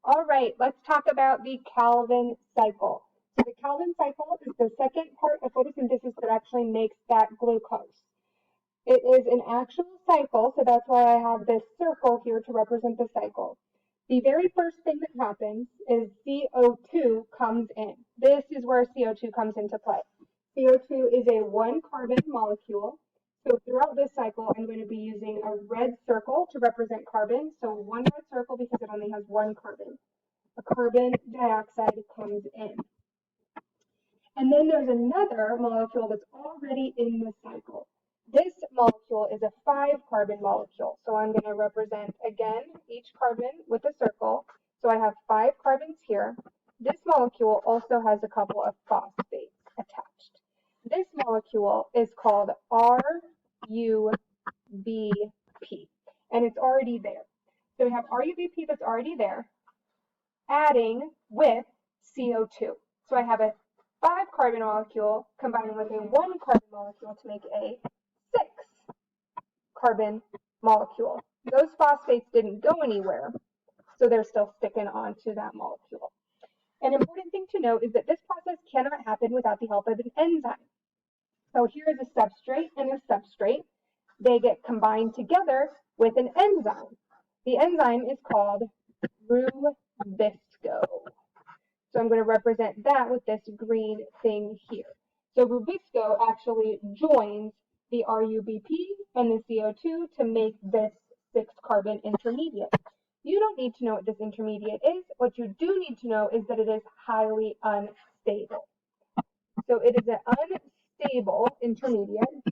All right, let's talk about the Calvin cycle. So the Calvin cycle is the second part of photosynthesis that actually makes that glucose. It is an actual cycle, so that's why I have this circle here to represent the cycle. The very first thing that happens is CO2 comes in. This is where CO2 comes into play. CO2 is a one carbon molecule. So throughout this cycle, I'm going to be using a red circle to represent carbon. So one red circle because it only has one carbon. A carbon dioxide comes in. And then there's another molecule that's already in the cycle. This molecule is a 5-carbon molecule. So I'm going to represent, again, each carbon with a circle. So I have 5 carbons here. This molecule also has a couple of phosphates attached. This molecule is called RUBP, and it's already there. So we have RUBP that's already there, adding with CO2. So I have a 5-carbon molecule combining with a 1-carbon molecule to make a 6-carbon molecule. Those phosphates didn't go anywhere, so they're still sticking onto that molecule. An important thing to note is that this process cannot happen without the help of an enzyme. So here is a substrate and a substrate. They get combined together with an enzyme. The enzyme is called Rubisco. So I'm going to represent that with this green thing here. So Rubisco actually joins the RUBP and the CO2 to make this 6-carbon intermediate. You don't need to know what this intermediate is. What you do need to know is that it is highly unstable. So it is an unstable intermediate.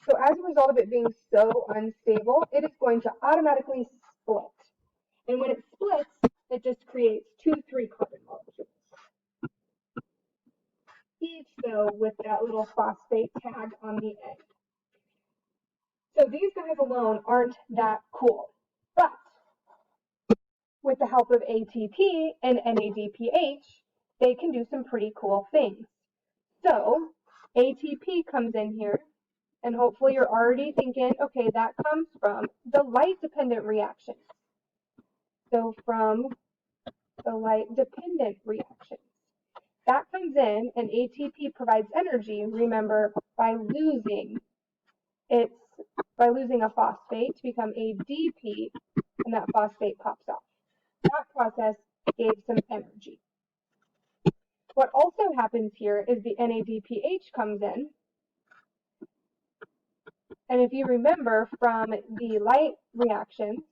So as a result of it being so unstable, it is going to automatically split. And when it splits, it just creates 2 3-carbon molecules. Each, though, with that little phosphate tag on the end. So these guys alone aren't that cool. But with the help of ATP and NADPH, they can do some pretty cool things. So ATP comes in here, and hopefully you're already thinking, okay, that comes from the light-dependent reactions. So from the light-dependent reactions. That comes in, and ATP provides energy, remember, by losing a phosphate to become ADP, and that phosphate pops off. That process gave some energy. What also happens here is the NADPH comes in, and if you remember from the light reactions,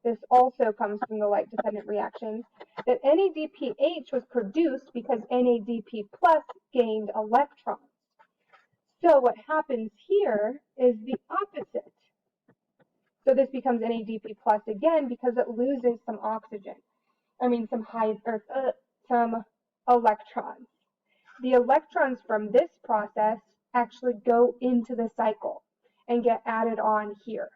this also comes from the light-dependent reactions, that NADPH was produced because NADP plus gained electrons. So what happens here is the opposite. So this becomes NADP plus again because it loses some oxygen. Some electrons. The electrons from this process actually go into the cycle and get added on here.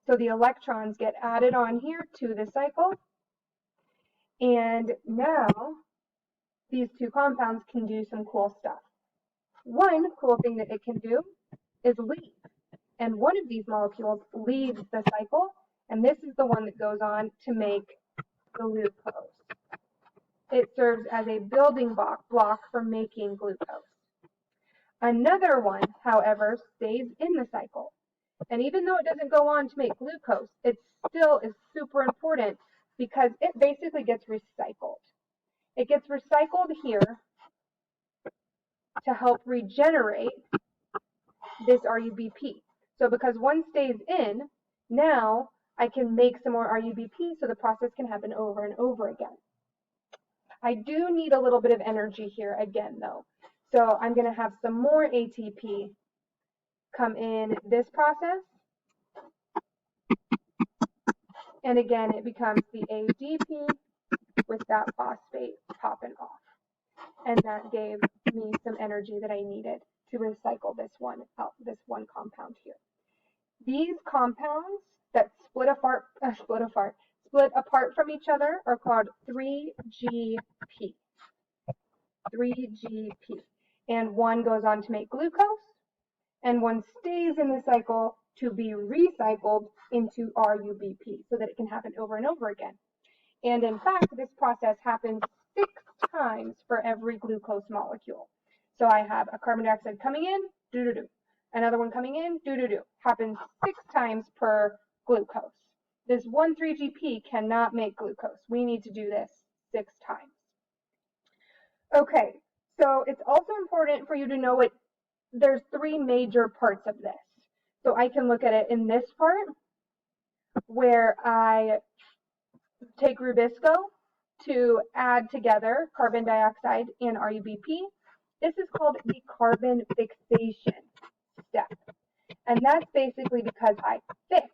So the electrons get added on here to the cycle, and now these two compounds can do some cool stuff. One cool thing that it can do is leave, and one of these molecules leaves the cycle, and this is the one that goes on to make glucose. It serves as a building block for making glucose. Another one, however, stays in the cycle. And even though it doesn't go on to make glucose, it still is super important because it basically gets recycled. It gets recycled here to help regenerate this RUBP. So because one stays in, now I can make some more RUBP so the process can happen over and over again. I do need a little bit of energy here again though. So I'm going to have some more ATP come in this process. And again, it becomes the ADP with that phosphate popping off. And that gave me some energy that I needed to recycle this one compound here. These compounds that split apart from each other are called 3GP. 3GP. And one goes on to make glucose, and one stays in the cycle to be recycled into RUBP so that it can happen over and over again. And in fact, this process happens 6 times for every glucose molecule. So I have a carbon dioxide coming in, do-do-do. Another one coming in, do-do-do. Happens 6 times per glucose. This 1,3-GP cannot make glucose. We need to do this 6 times. Okay, so it's also important for you to know there's 3 major parts of this. So I can look at it in this part where I take Rubisco to add together carbon dioxide and RUBP. This is called the carbon fixation step. And that's basically because I fix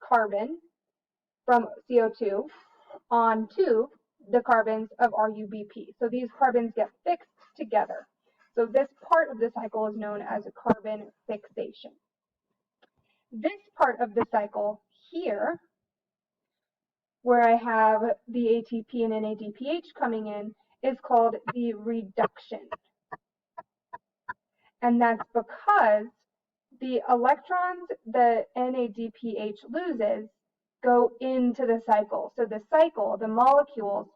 carbon from CO2 onto the carbons of RUBP. So these carbons get fixed together. So this part of the cycle is known as carbon fixation. This part of the cycle here, where I have the ATP and NADPH coming in, is called the reduction. And that's because the electrons the NADPH loses go into the cycle. So the cycle, the molecules,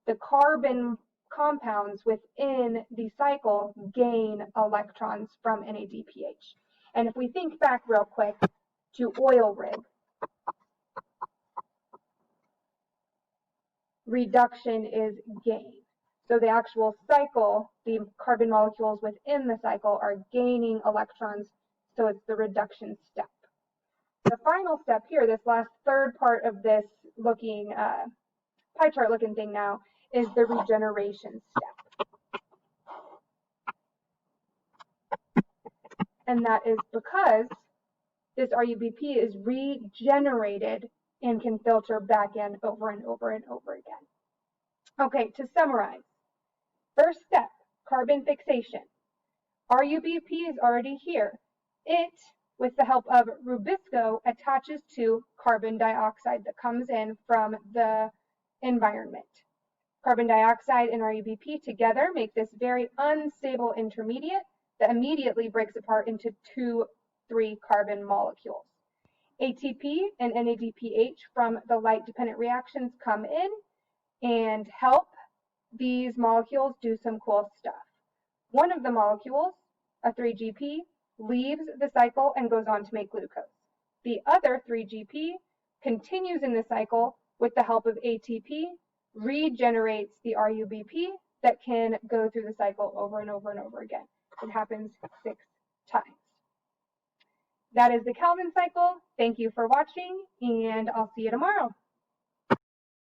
the carbon compounds within the cycle gain electrons from NADPH. And if we think back real quick to oil rig, reduction is gain. So the actual cycle, the carbon molecules within the cycle are gaining electrons, so it's the reduction step. The final step here, this last third part of this looking pie chart looking thing now, is the regeneration step. And that is because this RUBP is regenerated and can filter back in over and over and over again. Okay, to summarize, first step, carbon fixation. RUBP is already here. It, with the help of Rubisco, attaches to carbon dioxide that comes in from the environment. Carbon dioxide and RUBP together make this very unstable intermediate that immediately breaks apart into 2,3 carbon molecules. ATP and NADPH from the light-dependent reactions come in and help these molecules do some cool stuff. One of the molecules, a 3-GP, leaves the cycle and goes on to make glucose. The other 3-GP continues in the cycle with the help of ATP, regenerates the RUBP that can go through the cycle over and over and over again. It happens 6 times. That is the Calvin cycle. Thank you for watching, and I'll see you tomorrow.